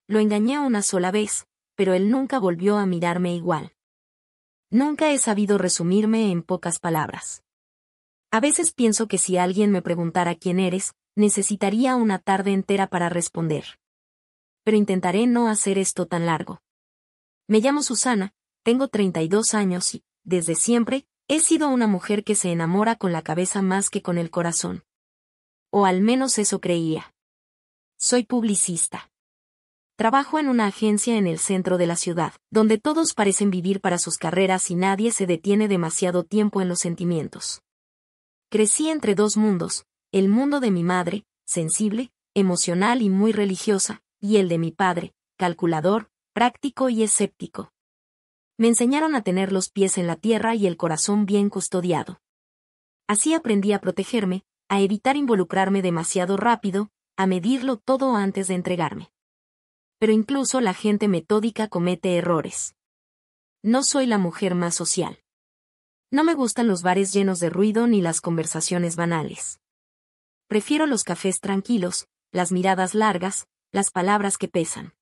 lo engañé una sola vez, pero él nunca volvió a mirarme igual. Nunca he sabido resumirme en pocas palabras. A veces pienso que si alguien me preguntara quién eres, necesitaría una tarde entera para responder. Pero intentaré no hacer esto tan largo. Me llamo Susana, tengo 32 años y, desde siempre, he sido una mujer que se enamora con la cabeza más que con el corazón. O al menos eso creía. Soy publicista. Trabajo en una agencia en el centro de la ciudad, donde todos parecen vivir para sus carreras y nadie se detiene demasiado tiempo en los sentimientos. Crecí entre dos mundos, el mundo de mi madre, sensible, emocional y muy religiosa, y el de mi padre, calculador, práctico y escéptico. Me enseñaron a tener los pies en la tierra y el corazón bien custodiado. Así aprendí a protegerme, a evitar involucrarme demasiado rápido, a medirlo todo antes de entregarme. Pero incluso la gente metódica comete errores. No soy la mujer más social. No me gustan los bares llenos de ruido ni las conversaciones banales. Prefiero los cafés tranquilos, las miradas largas, las palabras que pesan.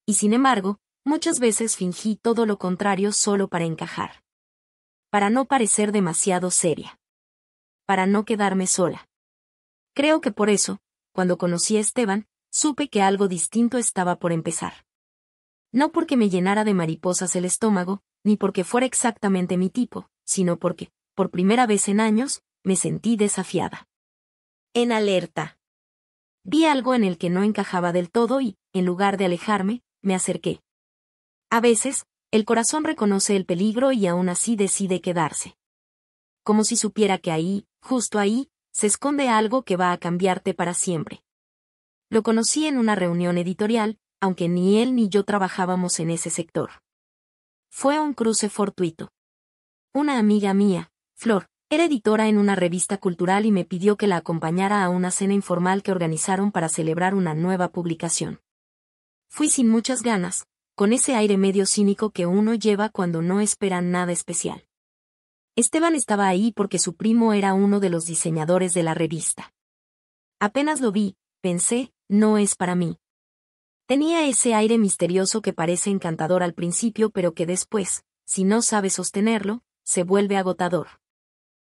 Y sin embargo, muchas veces fingí todo lo contrario solo para encajar. Para no parecer demasiado seria. Para no quedarme sola. Creo que por eso, cuando conocí a Esteban, supe que algo distinto estaba por empezar. No porque me llenara de mariposas el estómago, ni porque fuera exactamente mi tipo, sino porque, por primera vez en años, me sentí desafiada. En alerta. Vi algo en el que no encajaba del todo y, en lugar de alejarme, me acerqué. A veces, el corazón reconoce el peligro y aún así decide quedarse. Como si supiera que ahí, justo ahí, se esconde algo que va a cambiarte para siempre. Lo conocí en una reunión editorial, aunque ni él ni yo trabajábamos en ese sector. Fue un cruce fortuito. Una amiga mía, Flor, era editora en una revista cultural y me pidió que la acompañara a una cena informal que organizaron para celebrar una nueva publicación. Fui sin muchas ganas, con ese aire medio cínico que uno lleva cuando no espera nada especial. Esteban estaba ahí porque su primo era uno de los diseñadores de la revista. Apenas lo vi, pensé, no es para mí. Tenía ese aire misterioso que parece encantador al principio pero que después, si no sabe sostenerlo, se vuelve agotador.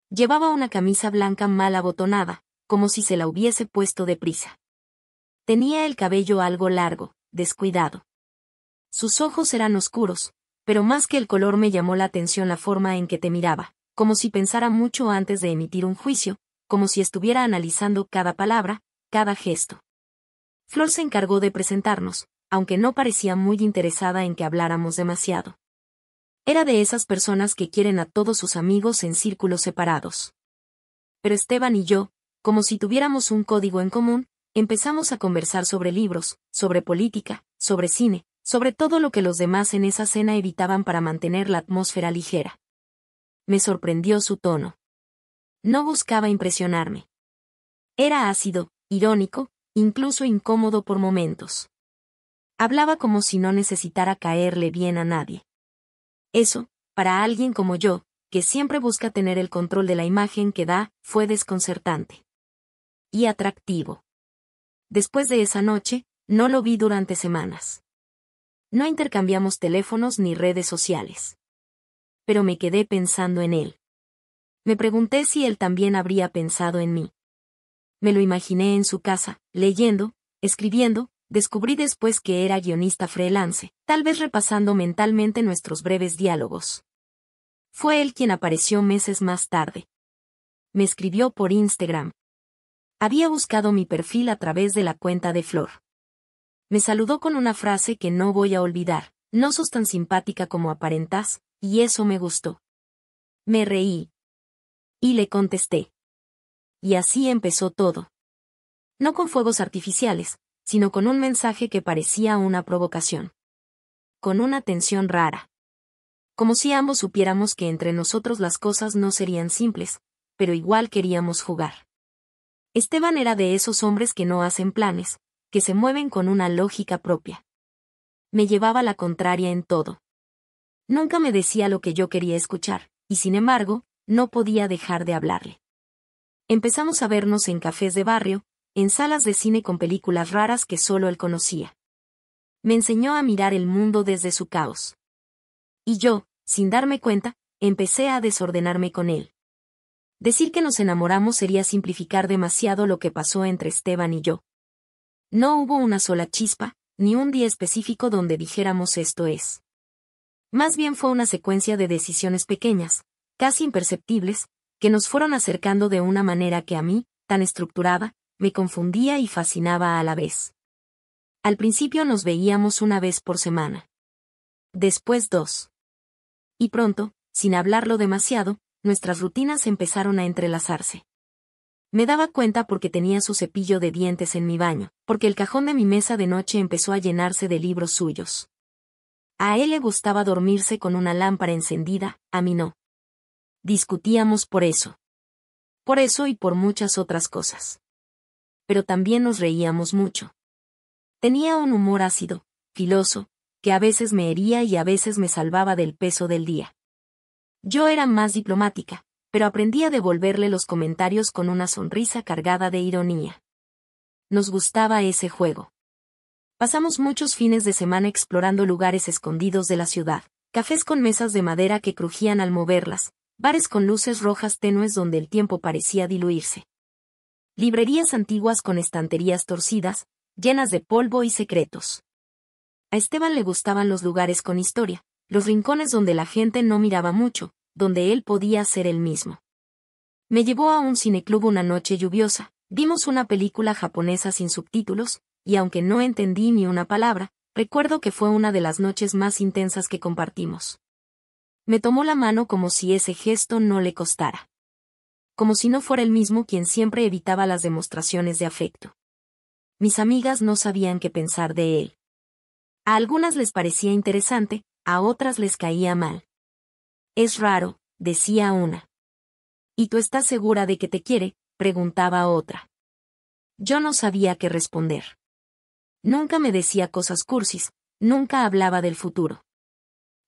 Llevaba una camisa blanca mal abotonada, como si se la hubiese puesto deprisa. Tenía el cabello algo largo, descuidado. Sus ojos eran oscuros, pero más que el color me llamó la atención la forma en que te miraba, como si pensara mucho antes de emitir un juicio, como si estuviera analizando cada palabra, cada gesto. Flor se encargó de presentarnos, aunque no parecía muy interesada en que habláramos demasiado. Era de esas personas que quieren a todos sus amigos en círculos separados. Pero Esteban y yo, como si tuviéramos un código en común, empezamos a conversar sobre libros, sobre política, sobre cine, sobre todo lo que los demás en esa cena evitaban para mantener la atmósfera ligera. Me sorprendió su tono. No buscaba impresionarme. Era ácido, irónico, incluso incómodo por momentos. Hablaba como si no necesitara caerle bien a nadie. Eso, para alguien como yo, que siempre busca tener el control de la imagen que da, fue desconcertante. Y atractivo. Después de esa noche, no lo vi durante semanas. No intercambiamos teléfonos ni redes sociales. Pero me quedé pensando en él. Me pregunté si él también habría pensado en mí. Me lo imaginé en su casa, leyendo, escribiendo, descubrí después que era guionista freelance, tal vez repasando mentalmente nuestros breves diálogos. Fue él quien apareció meses más tarde. Me escribió por Instagram. Había buscado mi perfil a través de la cuenta de Flor. Me saludó con una frase que no voy a olvidar: no sos tan simpática como aparentás, y eso me gustó. Me reí. Y le contesté. Y así empezó todo. No con fuegos artificiales, sino con un mensaje que parecía una provocación. Con una tensión rara. Como si ambos supiéramos que entre nosotros las cosas no serían simples, pero igual queríamos jugar. Esteban era de esos hombres que no hacen planes, que se mueven con una lógica propia. Me llevaba la contraria en todo. Nunca me decía lo que yo quería escuchar, y sin embargo, no podía dejar de hablarle. Empezamos a vernos en cafés de barrio, en salas de cine con películas raras que solo él conocía. Me enseñó a mirar el mundo desde su caos. Y yo, sin darme cuenta, empecé a desordenarme con él. Decir que nos enamoramos sería simplificar demasiado lo que pasó entre Esteban y yo. No hubo una sola chispa, ni un día específico donde dijéramos esto es. Más bien fue una secuencia de decisiones pequeñas, casi imperceptibles, que nos fueron acercando de una manera que a mí, tan estructurada, me confundía y fascinaba a la vez. Al principio nos veíamos una vez por semana. Después 2. Y pronto, sin hablarlo demasiado, nuestras rutinas empezaron a entrelazarse. Me daba cuenta porque tenía su cepillo de dientes en mi baño, porque el cajón de mi mesa de noche empezó a llenarse de libros suyos. A él le gustaba dormirse con una lámpara encendida, a mí no. Discutíamos por eso. Por eso y por muchas otras cosas. Pero también nos reíamos mucho. Tenía un humor ácido, filoso, que a veces me hería y a veces me salvaba del peso del día. Yo era más diplomática, pero aprendí a devolverle los comentarios con una sonrisa cargada de ironía. Nos gustaba ese juego. Pasamos muchos fines de semana explorando lugares escondidos de la ciudad, cafés con mesas de madera que crujían al moverlas, bares con luces rojas tenues donde el tiempo parecía diluirse. Librerías antiguas con estanterías torcidas, llenas de polvo y secretos. A Esteban le gustaban los lugares con historia, los rincones donde la gente no miraba mucho, donde él podía ser él mismo. Me llevó a un cineclub una noche lluviosa, vimos una película japonesa sin subtítulos, y aunque no entendí ni una palabra, recuerdo que fue una de las noches más intensas que compartimos. Me tomó la mano como si ese gesto no le costara. Como si no fuera él mismo quien siempre evitaba las demostraciones de afecto. Mis amigas no sabían qué pensar de él. A algunas les parecía interesante, a otras les caía mal. Es raro, decía una. ¿Y tú estás segura de que te quiere?, preguntaba otra. Yo no sabía qué responder. Nunca me decía cosas cursis, nunca hablaba del futuro.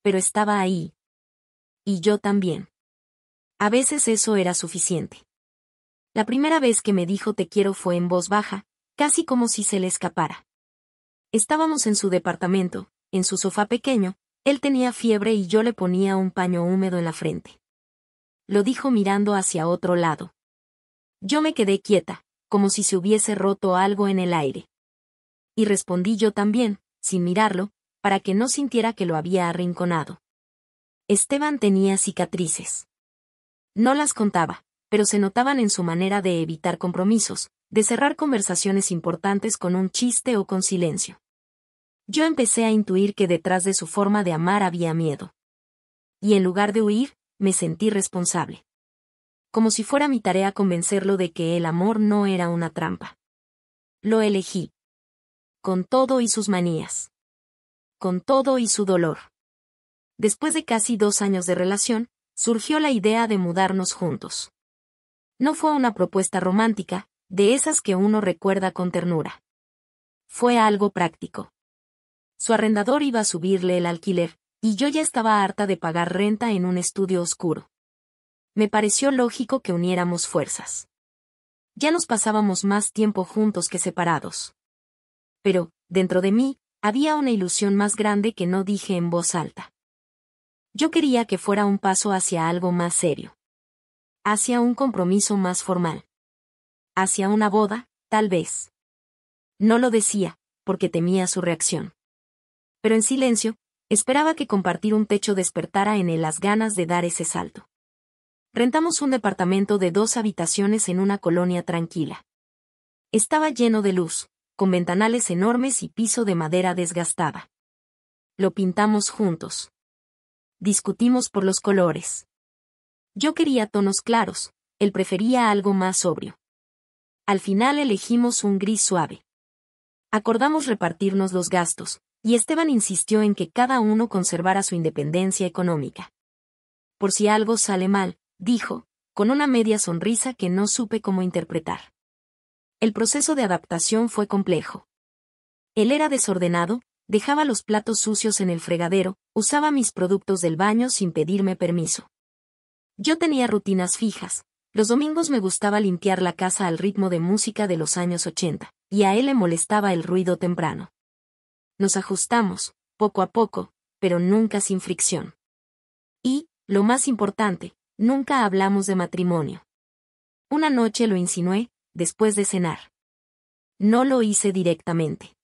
Pero estaba ahí. Y yo también. A veces eso era suficiente. La primera vez que me dijo te quiero fue en voz baja, casi como si se le escapara. Estábamos en su departamento, en su sofá pequeño, él tenía fiebre y yo le ponía un paño húmedo en la frente. Lo dijo mirando hacia otro lado. Yo me quedé quieta, como si se hubiese roto algo en el aire. Y respondí yo también, sin mirarlo, para que no sintiera que lo había arrinconado. Esteban tenía cicatrices. No las contaba, pero se notaban en su manera de evitar compromisos, de cerrar conversaciones importantes con un chiste o con silencio. Yo empecé a intuir que detrás de su forma de amar había miedo. Y en lugar de huir, me sentí responsable. Como si fuera mi tarea convencerlo de que el amor no era una trampa. Lo elegí. Con todo y sus manías. Con todo y su dolor. Después de casi 2 años de relación, surgió la idea de mudarnos juntos. No fue una propuesta romántica, de esas que uno recuerda con ternura. Fue algo práctico. Su arrendador iba a subirle el alquiler, y yo ya estaba harta de pagar renta en un estudio oscuro. Me pareció lógico que uniéramos fuerzas. Ya nos pasábamos más tiempo juntos que separados. Pero, dentro de mí, había una ilusión más grande que no dije en voz alta. Yo quería que fuera un paso hacia algo más serio. Hacia un compromiso más formal. Hacia una boda, tal vez. No lo decía, porque temía su reacción. Pero en silencio, esperaba que compartir un techo despertara en él las ganas de dar ese salto. Rentamos un departamento de 2 habitaciones en una colonia tranquila. Estaba lleno de luz, con ventanales enormes y piso de madera desgastada. Lo pintamos juntos. Discutimos por los colores. Yo quería tonos claros, él prefería algo más sobrio. Al final elegimos un gris suave. Acordamos repartirnos los gastos, y Esteban insistió en que cada uno conservara su independencia económica. Por si algo sale mal, dijo, con una media sonrisa que no supe cómo interpretar. El proceso de adaptación fue complejo. Él era desordenado, dejaba los platos sucios en el fregadero, usaba mis productos del baño sin pedirme permiso. Yo tenía rutinas fijas. Los domingos me gustaba limpiar la casa al ritmo de música de los años 80, y a él le molestaba el ruido temprano. Nos ajustamos, poco a poco, pero nunca sin fricción. Y, lo más importante, nunca hablamos de matrimonio. Una noche lo insinué, después de cenar. No lo hice directamente.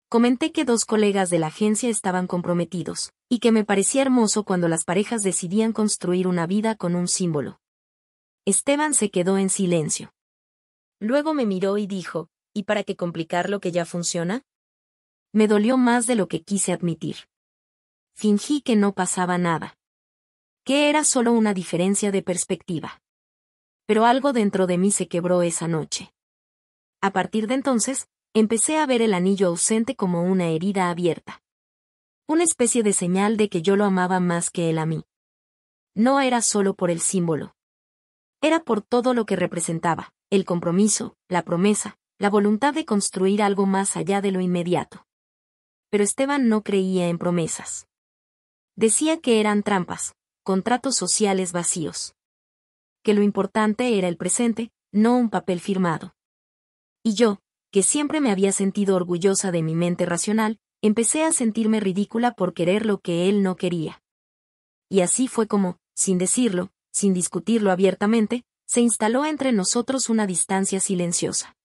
Comenté que 2 colegas de la agencia estaban comprometidos, y que me parecía hermoso cuando las parejas decidían construir una vida con un símbolo. Esteban se quedó en silencio. Luego me miró y dijo, ¿y para qué complicar lo que ya funciona? Me dolió más de lo que quise admitir. Fingí que no pasaba nada. Que era solo una diferencia de perspectiva. Pero algo dentro de mí se quebró esa noche. A partir de entonces, empecé a ver el anillo ausente como una herida abierta. Una especie de señal de que yo lo amaba más que él a mí. No era solo por el símbolo. Era por todo lo que representaba, el compromiso, la promesa, la voluntad de construir algo más allá de lo inmediato. Pero Esteban no creía en promesas. Decía que eran trampas, contratos sociales vacíos. Que lo importante era el presente, no un papel firmado. Y yo, que siempre me había sentido orgullosa de mi mente racional, empecé a sentirme ridícula por querer lo que él no quería. Y así fue como, sin decirlo, sin discutirlo abiertamente, se instaló entre nosotros una distancia silenciosa.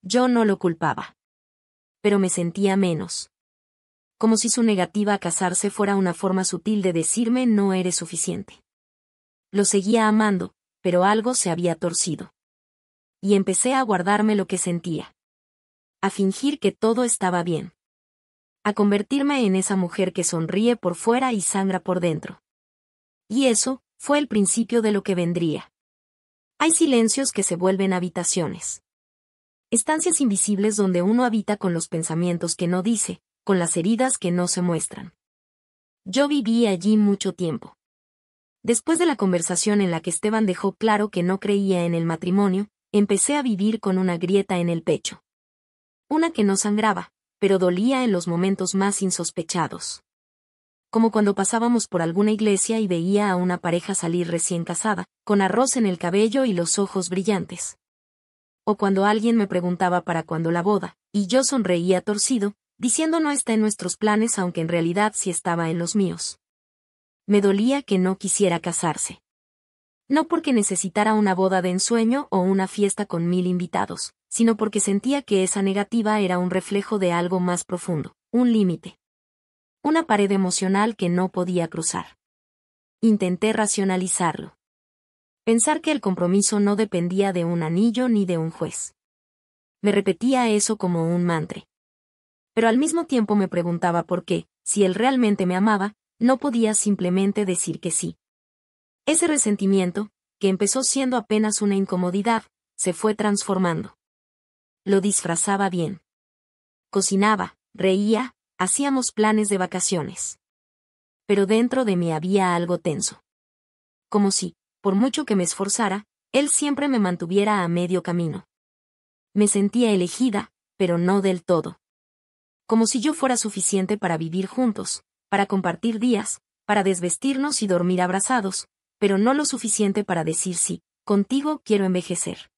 Yo no lo culpaba. Pero me sentía menos. Como si su negativa a casarse fuera una forma sutil de decirme no eres suficiente. Lo seguía amando, pero algo se había torcido. Y empecé a guardarme lo que sentía. A fingir que todo estaba bien. A convertirme en esa mujer que sonríe por fuera y sangra por dentro. Y eso fue el principio de lo que vendría. Hay silencios que se vuelven habitaciones. Estancias invisibles donde uno habita con los pensamientos que no dice, con las heridas que no se muestran. Yo viví allí mucho tiempo. Después de la conversación en la que Esteban dejó claro que no creía en el matrimonio, empecé a vivir con una grieta en el pecho. Una que no sangraba, pero dolía en los momentos más insospechados. Como cuando pasábamos por alguna iglesia y veía a una pareja salir recién casada, con arroz en el cabello y los ojos brillantes. O cuando alguien me preguntaba para cuándo la boda, y yo sonreía torcido, diciendo no está en nuestros planes aunque en realidad sí estaba en los míos. Me dolía que no quisiera casarse. No porque necesitara una boda de ensueño o una fiesta con 1000 invitados, sino porque sentía que esa negativa era un reflejo de algo más profundo, un límite. Una pared emocional que no podía cruzar. Intenté racionalizarlo. Pensar que el compromiso no dependía de un anillo ni de un juez. Me repetía eso como un mantra. Pero al mismo tiempo me preguntaba por qué, si él realmente me amaba, no podía simplemente decir que sí. Ese resentimiento, que empezó siendo apenas una incomodidad, se fue transformando. Lo disfrazaba bien. Cocinaba, reía, hacíamos planes de vacaciones. Pero dentro de mí había algo tenso. Como si, por mucho que me esforzara, él siempre me mantuviera a medio camino. Me sentía elegida, pero no del todo. Como si yo fuera suficiente para vivir juntos, para compartir días, para desvestirnos y dormir abrazados, pero no lo suficiente para decir sí, contigo quiero envejecer.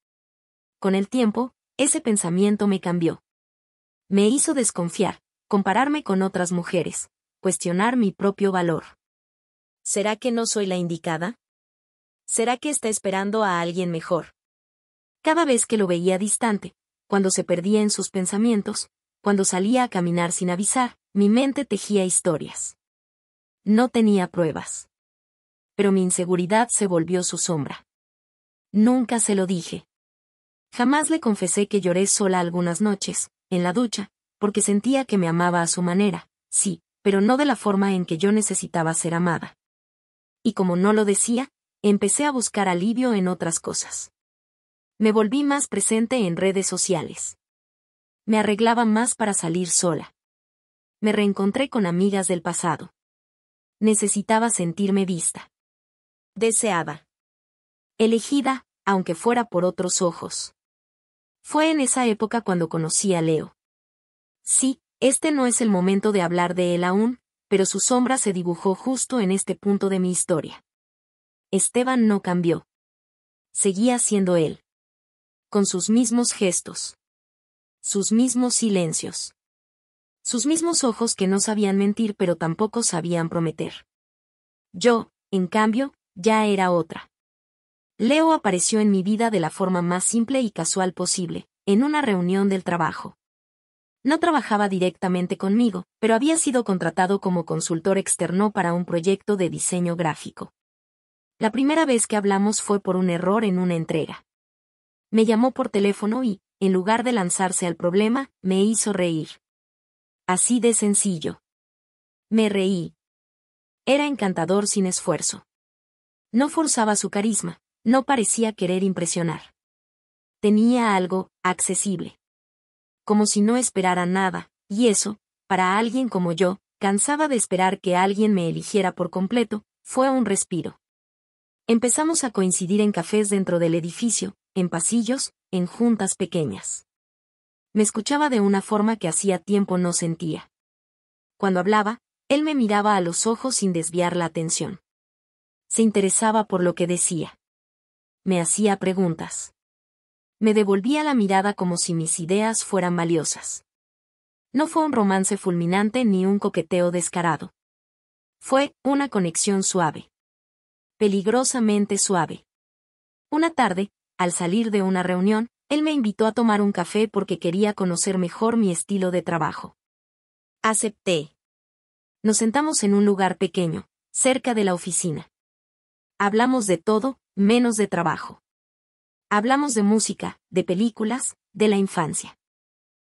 Con el tiempo, ese pensamiento me cambió. Me hizo desconfiar, compararme con otras mujeres, cuestionar mi propio valor. ¿Será que no soy la indicada? ¿Será que está esperando a alguien mejor? Cada vez que lo veía distante, cuando se perdía en sus pensamientos, cuando salía a caminar sin avisar, mi mente tejía historias. No tenía pruebas. Pero mi inseguridad se volvió su sombra. Nunca se lo dije. Jamás le confesé que lloré sola algunas noches, en la ducha, porque sentía que me amaba a su manera, sí, pero no de la forma en que yo necesitaba ser amada. Y como no lo decía, empecé a buscar alivio en otras cosas. Me volví más presente en redes sociales. Me arreglaba más para salir sola. Me reencontré con amigas del pasado. Necesitaba sentirme vista. Deseada. Elegida, aunque fuera por otros ojos. Fue en esa época cuando conocí a Leo. Sí, este no es el momento de hablar de él aún, pero su sombra se dibujó justo en este punto de mi historia. Esteban no cambió. Seguía siendo él. Con sus mismos gestos. Sus mismos silencios. Sus mismos ojos que no sabían mentir pero tampoco sabían prometer. Yo, en cambio, ya era otra. Leo apareció en mi vida de la forma más simple y casual posible, en una reunión del trabajo. No trabajaba directamente conmigo, pero había sido contratado como consultor externo para un proyecto de diseño gráfico. La primera vez que hablamos fue por un error en una entrega. Me llamó por teléfono y, en lugar de lanzarse al problema, me hizo reír. Así de sencillo. Me reí. Era encantador sin esfuerzo. No forzaba su carisma, no parecía querer impresionar. Tenía algo accesible. Como si no esperara nada, y eso, para alguien como yo, cansada de esperar que alguien me eligiera por completo, fue un respiro. Empezamos a coincidir en cafés dentro del edificio, en pasillos, en juntas pequeñas. Me escuchaba de una forma que hacía tiempo no sentía. Cuando hablaba, él me miraba a los ojos sin desviar la atención. Se interesaba por lo que decía. Me hacía preguntas. Me devolvía la mirada como si mis ideas fueran valiosas. No fue un romance fulminante ni un coqueteo descarado. Fue una conexión suave. Peligrosamente suave. Una tarde, al salir de una reunión, él me invitó a tomar un café porque quería conocer mejor mi estilo de trabajo. Acepté. Nos sentamos en un lugar pequeño, cerca de la oficina. Hablamos de todo, menos de trabajo. Hablamos de música, de películas, de la infancia.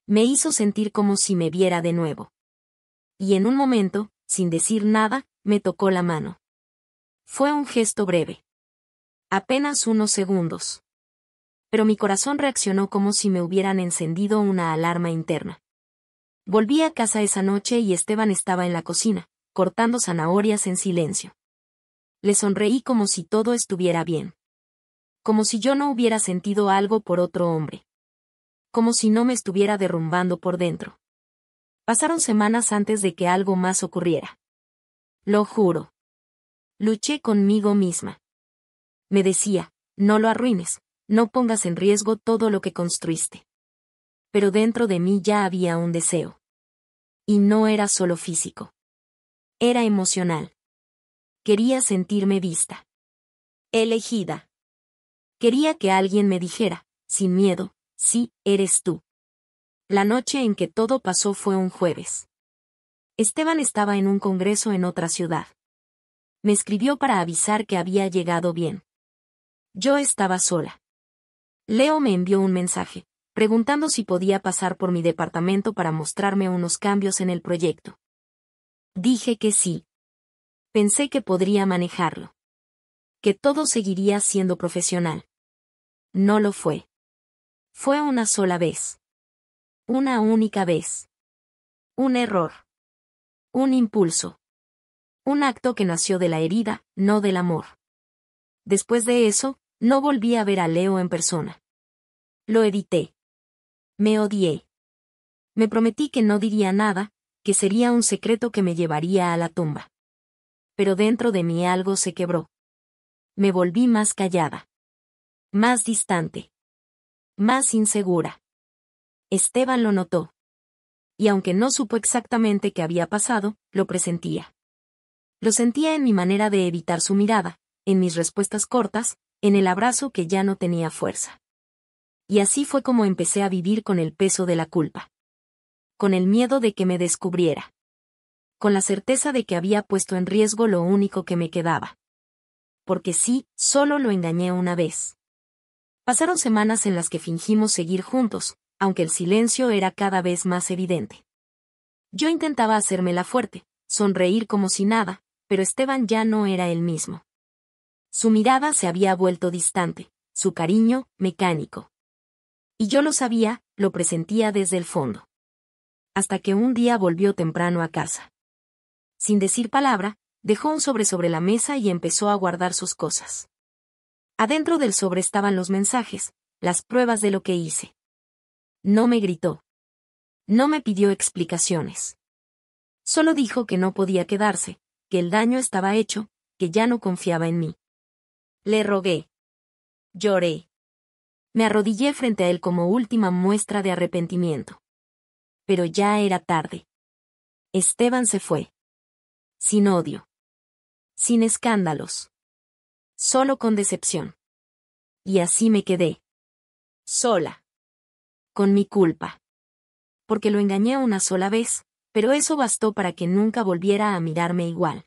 Me hizo sentir como si me viera de nuevo. Y en un momento, sin decir nada, me tocó la mano. Fue un gesto breve. Apenas unos segundos. Pero mi corazón reaccionó como si me hubieran encendido una alarma interna. Volví a casa esa noche y Esteban estaba en la cocina, cortando zanahorias en silencio. Le sonreí como si todo estuviera bien. Como si yo no hubiera sentido algo por otro hombre. Como si no me estuviera derrumbando por dentro. Pasaron semanas antes de que algo más ocurriera. Lo juro. Luché conmigo misma. Me decía, no lo arruines, no pongas en riesgo todo lo que construiste. Pero dentro de mí ya había un deseo. Y no era solo físico. Era emocional. Quería sentirme vista. Elegida. Quería que alguien me dijera, sin miedo, sí, eres tú. La noche en que todo pasó fue un jueves. Esteban estaba en un congreso en otra ciudad. Me escribió para avisar que había llegado bien. Yo estaba sola. Leo me envió un mensaje, preguntando si podía pasar por mi departamento para mostrarme unos cambios en el proyecto. Dije que sí. Pensé que podría manejarlo. Que todo seguiría siendo profesional. No lo fue. Fue una sola vez. Una única vez. Un error. Un impulso. Un acto que nació de la herida, no del amor. Después de eso, no volví a ver a Leo en persona. Lo evité. Me odié. Me prometí que no diría nada, que sería un secreto que me llevaría a la tumba. Pero dentro de mí algo se quebró. Me volví más callada. Más distante. Más insegura. Esteban lo notó. Y aunque no supo exactamente qué había pasado, lo presentía. Lo sentía en mi manera de evitar su mirada, en mis respuestas cortas, en el abrazo que ya no tenía fuerza. Y así fue como empecé a vivir con el peso de la culpa. Con el miedo de que me descubriera. Con la certeza de que había puesto en riesgo lo único que me quedaba. Porque sí, solo lo engañé una vez. Pasaron semanas en las que fingimos seguir juntos, aunque el silencio era cada vez más evidente. Yo intentaba hacérmela fuerte, sonreír como si nada, pero Esteban ya no era el mismo. Su mirada se había vuelto distante, su cariño, mecánico. Y yo lo sabía, lo presentía desde el fondo. Hasta que un día volvió temprano a casa. Sin decir palabra, dejó un sobre la mesa y empezó a guardar sus cosas. Adentro del sobre estaban los mensajes, las pruebas de lo que hice. No me gritó. No me pidió explicaciones. Solo dijo que no podía quedarse, que el daño estaba hecho, que ya no confiaba en mí. Le rogué. Lloré. Me arrodillé frente a él como última muestra de arrepentimiento. Pero ya era tarde. Esteban se fue. Sin odio. Sin escándalos. Solo con decepción. Y así me quedé. Sola. Con mi culpa. Porque lo engañé una sola vez, pero eso bastó para que nunca volviera a mirarme igual.